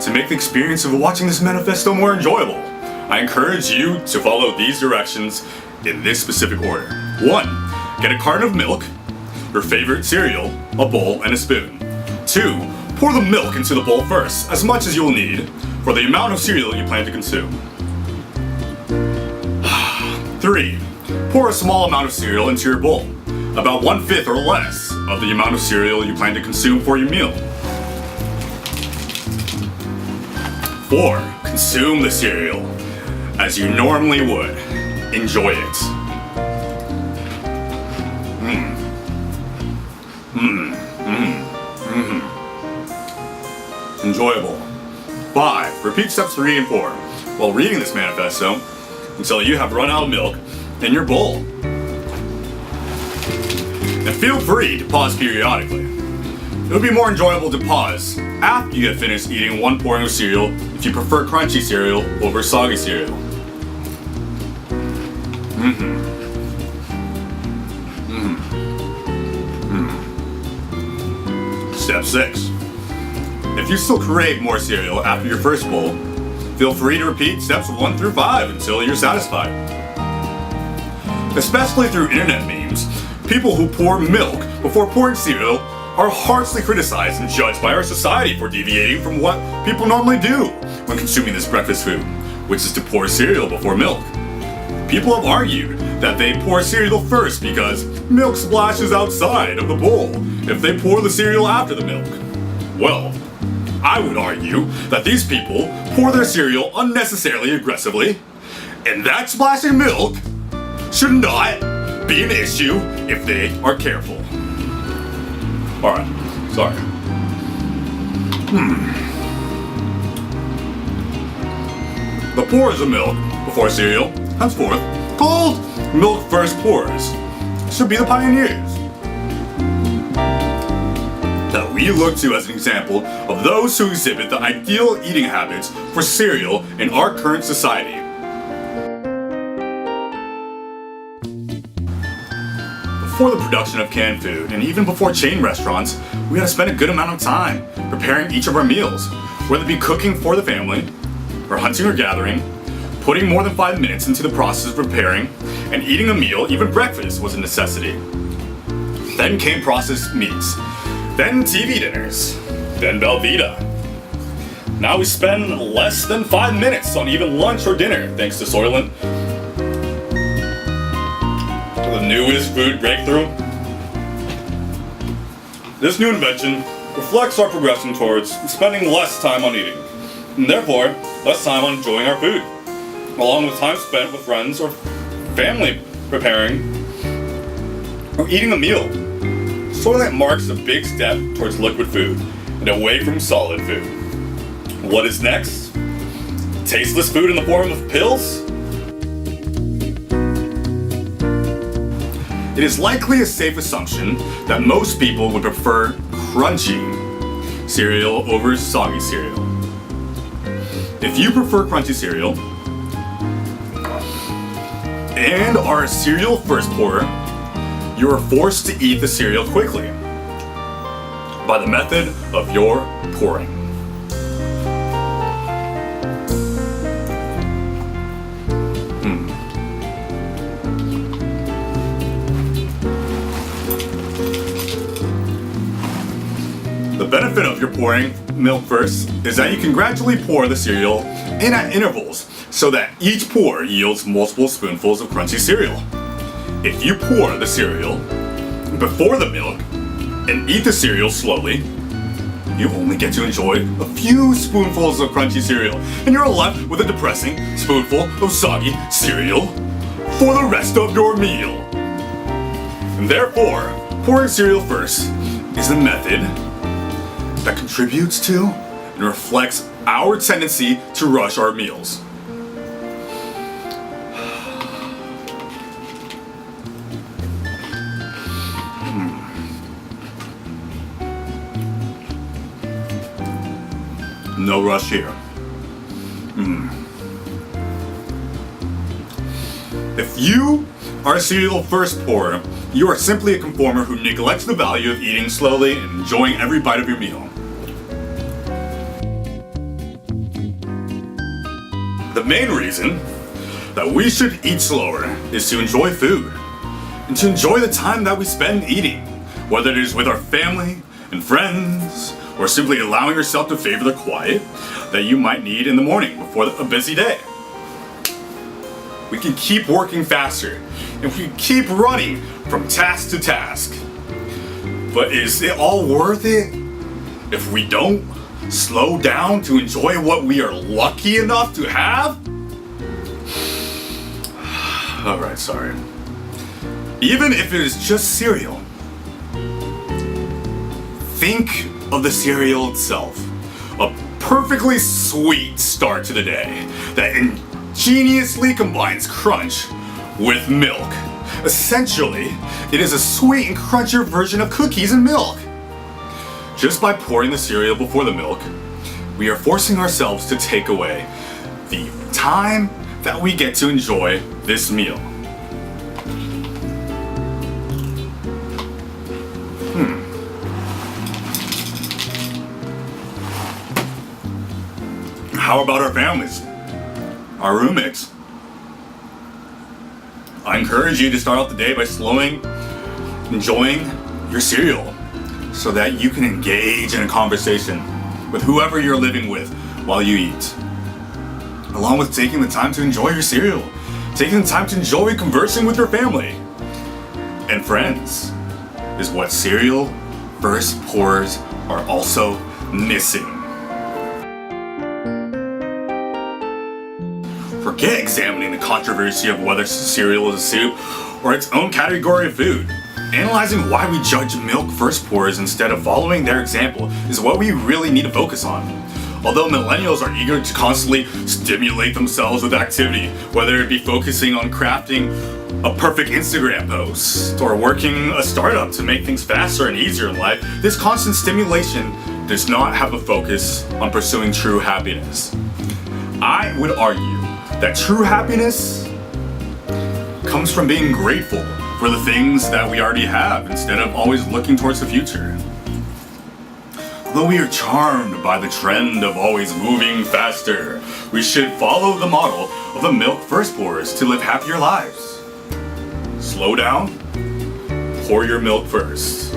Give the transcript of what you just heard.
To make the experience of watching this manifesto more enjoyable, I encourage you to follow these directions in this specific order. 1. Get a carton of milk, your favorite cereal, a bowl, and a spoon. 2. Pour the milk into the bowl first, as much as you will need for the amount of cereal you plan to consume. 3. Pour a small amount of cereal into your bowl, about 1/5 or less of the amount of cereal you plan to consume for your meal. 4. Consume the cereal as you normally would. Enjoy it. Enjoyable. 5. Repeat steps 3 and 4 while reading this manifesto until you have run out of milk in your bowl. And feel free to pause periodically. It would be more enjoyable to pause after you have finished eating one pouring of cereal if you prefer crunchy cereal over soggy cereal. Step 6. If you still crave more cereal after your first bowl, feel free to repeat steps 1 through 5 until you're satisfied. Especially through internet memes, people who pour milk before pouring cereal are harshly criticized and judged by our society for deviating from what people normally do when consuming this breakfast food, which is to pour cereal before milk. People have argued that they pour cereal first because milk splashes outside of the bowl if they pour the cereal after the milk. Well, I would argue that these people pour their cereal unnecessarily aggressively, and that splashing milk should not be an issue if they are careful. Alright, sorry. The pours of milk before cereal, henceforth called Milk-First pours, should be the pioneers that we look to as an example of those who exhibit the ideal eating habits for cereal in our current society. Before the production of canned food, and even before chain restaurants, we had to spend a good amount of time preparing each of our meals, whether it be cooking for the family, or hunting or gathering. Putting more than 5 minutes into the process of preparing and eating a meal, even breakfast, was a necessity. Then came processed meats, then TV dinners, then Belvita. Now we spend less than 5 minutes on even lunch or dinner thanks to Soylent, the newest food breakthrough. This new invention reflects our progression towards spending less time on eating, and therefore less time on enjoying our food, along with time spent with friends or family preparing or eating a meal. Soylent marks a big step towards liquid food and away from solid food. What is next? Tasteless food in the form of pills? It is likely a safe assumption that most people would prefer crunchy cereal over soggy cereal. If you prefer crunchy cereal and are a cereal first pourer, you are forced to eat the cereal quickly by the method of your pouring. The benefit of your pouring milk first is that you can gradually pour the cereal in at intervals so that each pour yields multiple spoonfuls of crunchy cereal. If you pour the cereal before the milk and eat the cereal slowly, you only get to enjoy a few spoonfuls of crunchy cereal, and you're left with a depressing spoonful of soggy cereal for the rest of your meal. And therefore, pouring cereal first is a method that contributes to and reflects our tendency to rush our meals. No rush here. If you are a cereal first pourer, you are simply a conformer who neglects the value of eating slowly and enjoying every bite of your meal. The main reason that we should eat slower is to enjoy food and to enjoy the time that we spend eating, whether it is with our family and friends or simply allowing yourself to favor the quiet that you might need in the morning before a busy day. We can keep working faster and we can keep running from task to task. But is it all worth it if we don't slow down to enjoy what we are lucky enough to have? Alright, sorry. Even if it is just cereal, think of the cereal itself. A perfectly sweet start to the day that ingeniously combines crunch with milk. Essentially, it is a sweet and crunchier version of cookies and milk. Just by pouring the cereal before the milk, we are forcing ourselves to take away the time that we get to enjoy this meal. How about our families? Our roommates? I encourage you to start out the day by enjoying your cereal so that you can engage in a conversation with whoever you're living with while you eat. Along with taking the time to enjoy your cereal, taking the time to enjoy conversing with your family and friends is what cereal first pours are also missing. Forget examining the controversy of whether cereal is a soup or its own category of food. Analyzing why we judge milk-first pours instead of following their example is what we really need to focus on. Although millennials are eager to constantly stimulate themselves with activity, whether it be focusing on crafting a perfect Instagram post or working a startup to make things faster and easier in life, this constant stimulation does not have a focus on pursuing true happiness. I would argue that true happiness comes from being grateful for the things that we already have instead of always looking towards the future. Although we are charmed by the trend of always moving faster, we should follow the model of the milk-first pours to live happier lives. Slow down, pour your milk first.